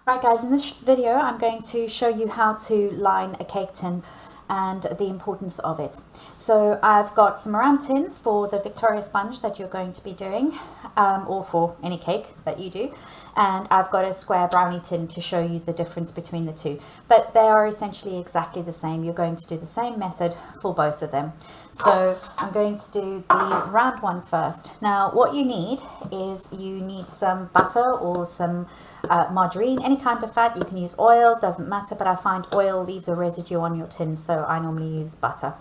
Right guys, in this video I'm going to show you how to line a cake tin and the importance of it. So I've got some round tins for the Victoria sponge that you're going to be doing, or for any cake that you do, and I've got a square brownie tin to show you the difference between the two, but they are essentially exactly the same. You're going to do the same method for both of them. So I'm going to do the round one first. Now what you need is you need some butter or some margarine, any kind of fat. You can use oil, doesn't matter, but I find oil leaves a residue on your tin, so I normally use butter.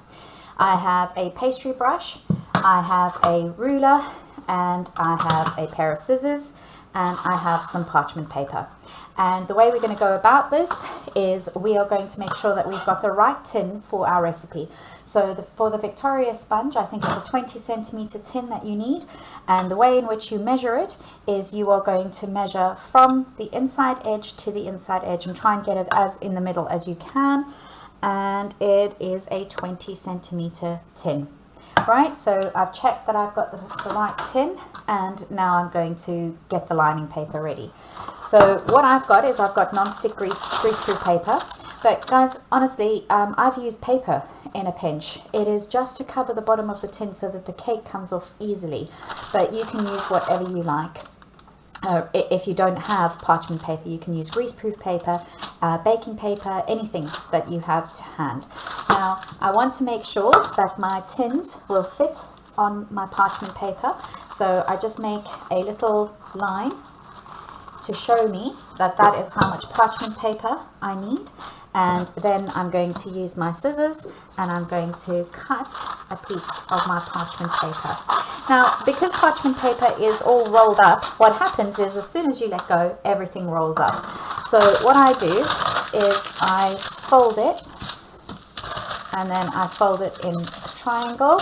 I have a pastry brush, I have a ruler, and I have a pair of scissors, and I have some parchment paper. And the way we're going to go about this is we are going to make sure that we've got the right tin for our recipe. So for the Victoria sponge, I think it's a 20 centimeter tin that you need. And the way in which you measure it is you are going to measure from the inside edge to the inside edge and try and get it as in the middle as you can. And it is a 20 centimeter tin. Right, so I've checked that I've got the right tin, and now I'm going to get the lining paper ready. So what I've got is I've got non-stick greaseproof paper, but guys, honestly, I've used paper in a pinch. It is just to cover the bottom of the tin so that the cake comes off easily, but you can use whatever you like. If you don't have parchment paper, you can use greaseproof paper, baking paper, anything that you have to hand. Now, I want to make sure that my tins will fit on my parchment paper, so I just make a little line to show me that that is how much parchment paper I need. And then I'm going to use my scissors and I'm going to cut a piece of my parchment paper. Now, because parchment paper is all rolled up, what happens is as soon as you let go, everything rolls up. So what I do is I fold it, and then I fold it in a triangle.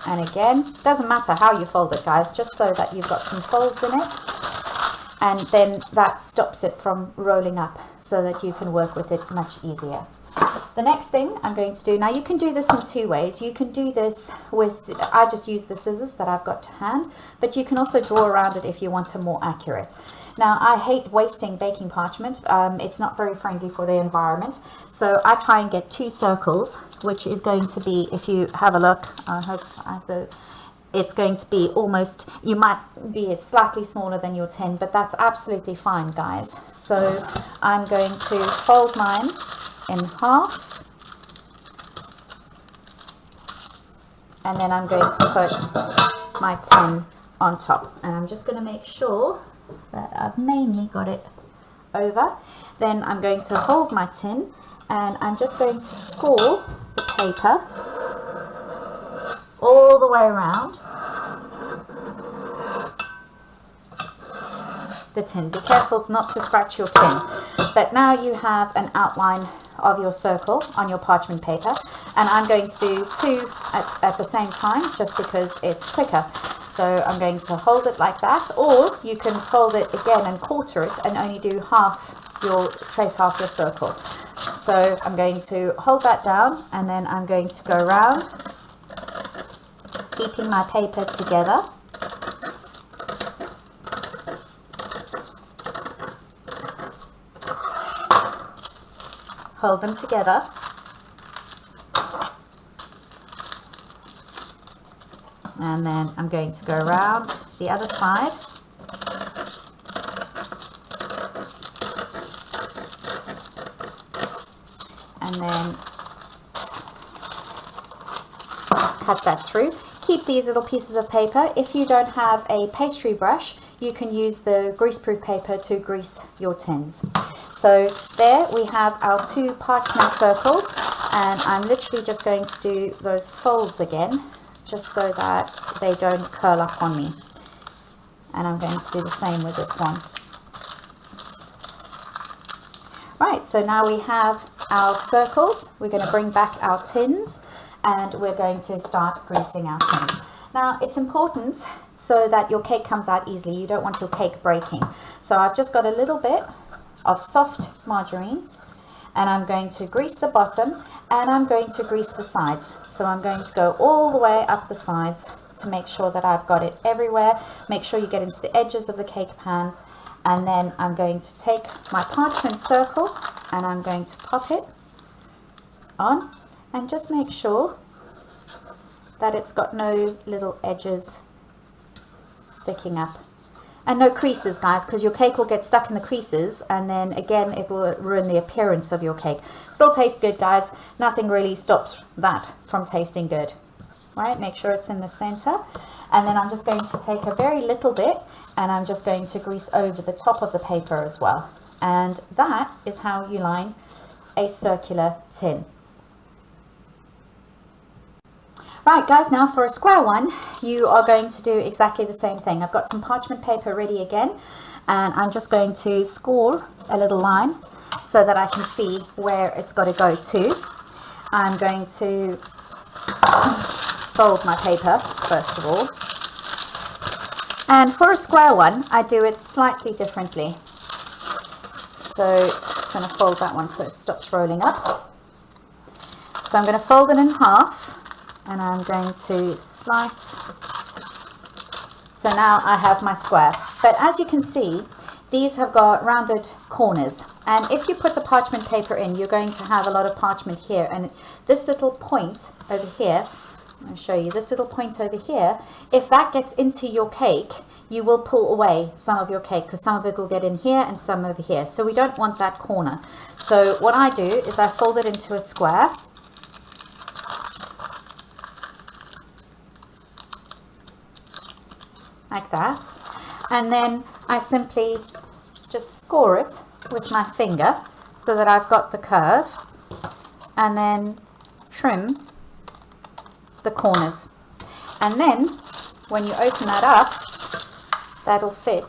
And again, doesn't matter how you fold it, guys, just so that you've got some folds in it. And then that stops it from rolling up so that you can work with it much easier. The next thing I'm going to do, now you can do this in two ways. You can do this with, I just use the scissors that I've got to hand, but you can also draw around it if you want a more accurate. Now I hate wasting baking parchment. It's not very friendly for the environment. So I try and get two circles, which is going to be, if you have a look, I hope I have the, it's going to be almost, you might be slightly smaller than your tin, but that's absolutely fine, guys. So I'm going to fold mine in half, and then I'm going to put my tin on top, and I'm just going to make sure that I've mainly got it over. Then I'm going to hold my tin, and I'm just going to score the paper all the way around the tin. Be careful not to scratch your tin. But now you have an outline of your circle on your parchment paper, and I'm going to do two at the same time just because it's quicker. So I'm going to hold it like that, or you can fold it again and quarter it and only do trace half your circle. So I'm going to hold that down, and then I'm going to go around, keeping my paper together. Hold them together. And then I'm going to go around the other side. And then cut that through. Keep these little pieces of paper. If you don't have a pastry brush, you can use the greaseproof paper to grease your tins. So there we have our two parchment circles, and I'm literally just going to do those folds again, just so that they don't curl up on me. And I'm going to do the same with this one. Right, so now we have our circles. We're going to bring back our tins, and we're going to start greasing our tin. Now it's important so that your cake comes out easily. You don't want your cake breaking. So I've just got a little bit of soft margarine, and I'm going to grease the bottom, and I'm going to grease the sides. So I'm going to go all the way up the sides to make sure that I've got it everywhere. Make sure you get into the edges of the cake pan, And then I'm going to take my parchment circle and I'm going to pop it on and just make sure that it's got no little edges sticking up. And no creases, guys, because your cake will get stuck in the creases and then again it will ruin the appearance of your cake. Still tastes good, guys. Nothing really stops that from tasting good. Right, make sure it's in the center. And then I'm just going to take a very little bit and I'm just going to grease over the top of the paper as well. And that is how you line a circular tin. Right, guys, now for a square one, you are going to do exactly the same thing. I've got some parchment paper ready again, and I'm just going to score a little line so that I can see where it's got to go to. I'm going to fold my paper, first of all. And for a square one, I do it slightly differently. So I'm just going to fold that one so it stops rolling up. So I'm going to fold it in half. And I'm going to slice. So now I have my square. But as you can see, these have got rounded corners. And if you put the parchment paper in, you're going to have a lot of parchment here. And this little point over here, I'll show you this little point over here. If that gets into your cake, you will pull away some of your cake because some of it will get in here and some over here. So we don't want that corner. So what I do is I fold it into a square. Like that, and then I simply just score it with my finger so that I've got the curve, and then trim the corners, and then when you open that up, that'll fit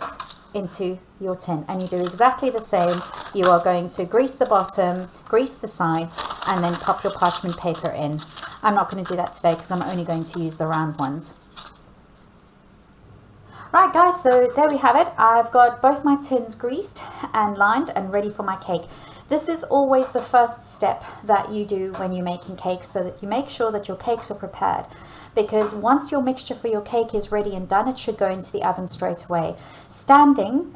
into your tin. And you do exactly the same. You are going to grease the bottom, grease the sides, and then pop your parchment paper in. I'm not going to do that today because I'm only going to use the round ones. Right, guys, so there we have it. I've got both my tins greased and lined and ready for my cake. This is always the first step that you do when you're making cakes, so that you make sure that your cakes are prepared. Because once your mixture for your cake is ready and done, it should go into the oven straight away. Standing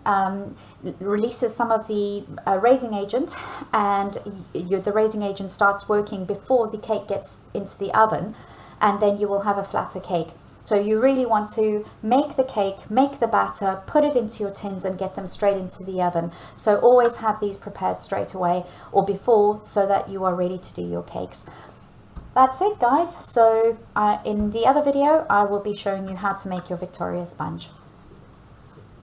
releases some of the raising agent, and the raising agent starts working before the cake gets into the oven, and then you will have a flatter cake. So you really want to make the cake, make the batter, put it into your tins and get them straight into the oven. So always have these prepared straight away or before, so that you are ready to do your cakes. That's it, guys. So in the other video, I will be showing you how to make your Victoria sponge.